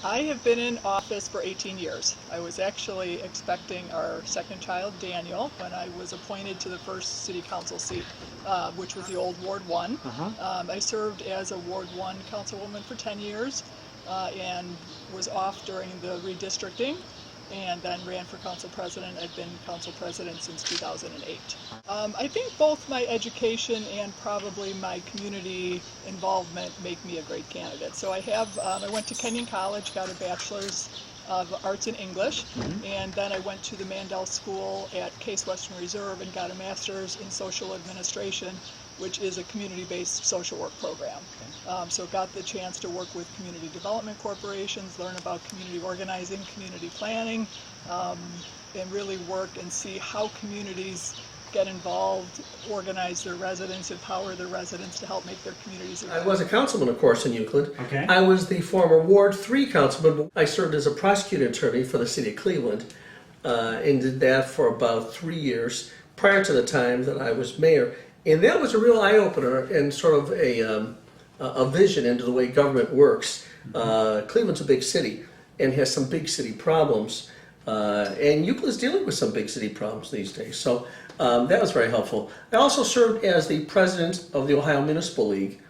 I have been in office for 18 years. I was actually expecting our second child, Daniel, when I was appointed to the first city council seat, which was the old Ward 1. I served as a Ward 1 councilwoman for 10 years and was off during the redistricting, and then ran for council president. I've been council president since 2008. I think both my education and probably my community involvement make me a great candidate. So I went to Kenyon College, got a bachelor's of arts in English, and then I went to the Mandel School at Case Western Reserve and got a master's in social administration, which is a community-based social work program. So got the chance to work with community development corporations, learn about community organizing, community planning, and really work and see how communities get involved, organize their residents, empower their residents to help make their communities better. I was a councilman, of course, in Euclid. Okay. I was the former Ward 3 councilman. I served as a prosecuting attorney for the city of Cleveland and did that for about 3 years prior to the time that I was mayor. And that was a real eye-opener and sort of a vision into the way government works. Cleveland's a big city and has some big city problems. And Euclid's dealing with some big city problems these days. So that was very helpful. I also served as the president of the Ohio Municipal League.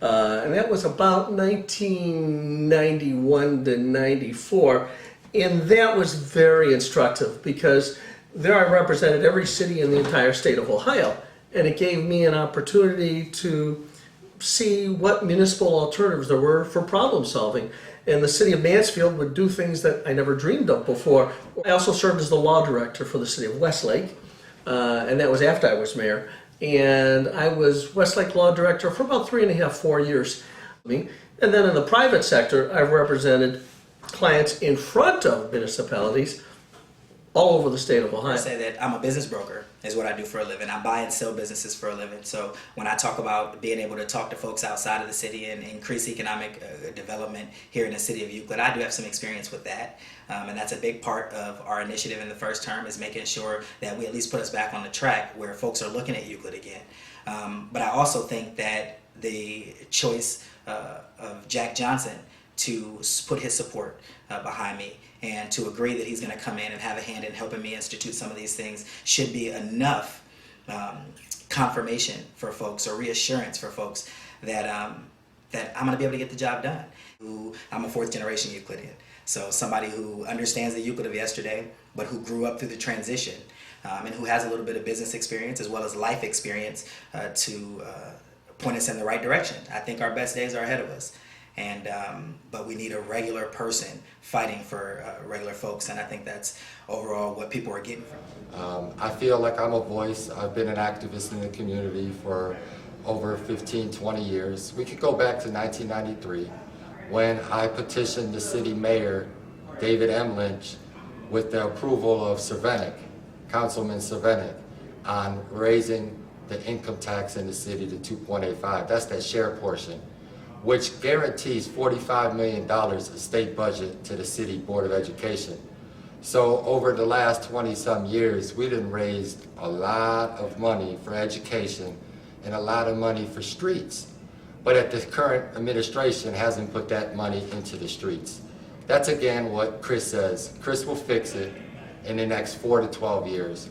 And that was about 1991 to 94. And that was very instructive because there I represented every city in the entire state of Ohio. And it gave me an opportunity to see what municipal alternatives there were for problem solving. And the city of Mansfield would do things that I never dreamed of before. I also served as the law director for the city of Westlake, and that was after I was mayor. And I was Westlake law director for about 3.5, 4 years. And then in the private sector, I've represented clients in front of municipalities all over the state of Ohio. I say that I'm a business broker is what I do for a living. I buy and sell businesses for a living. So when I talk about being able to talk to folks outside of the city and increase economic development here in the city of Euclid, I do have some experience with that. And that's a big part of our initiative in the first term, is making sure that we at least put us back on the track where folks are looking at Euclid again. But I also think that the choice of Jack Johnson to put his support behind me and to agree that he's going to come in and have a hand in helping me institute some of these things should be enough confirmation for folks, or reassurance for folks that that I'm going to be able to get the job done. I'm a fourth generation Euclidean, so somebody who understands the Euclid of yesterday, but who grew up through the transition and who has a little bit of business experience as well as life experience to point us in the right direction. I think our best days are ahead of us. And but we need a regular person fighting for regular folks, and I think that's overall what people are getting from. I feel like I'm a voice. I've been an activist in the community for over 15, 20 years. We could go back to 1993 when I petitioned the city mayor, David M. Lynch, with the approval of Cervenik, Councilman Cervenik, on raising the income tax in the city to 2.85. That's that share portion, which guarantees $45 million of state budget to the City Board of Education. So over the last 20-some years, we done raised a lot of money for education and a lot of money for streets. But the current administration hasn't put that money into the streets. That's again what Chris says. Chris will fix it in the next 4 to 12 years.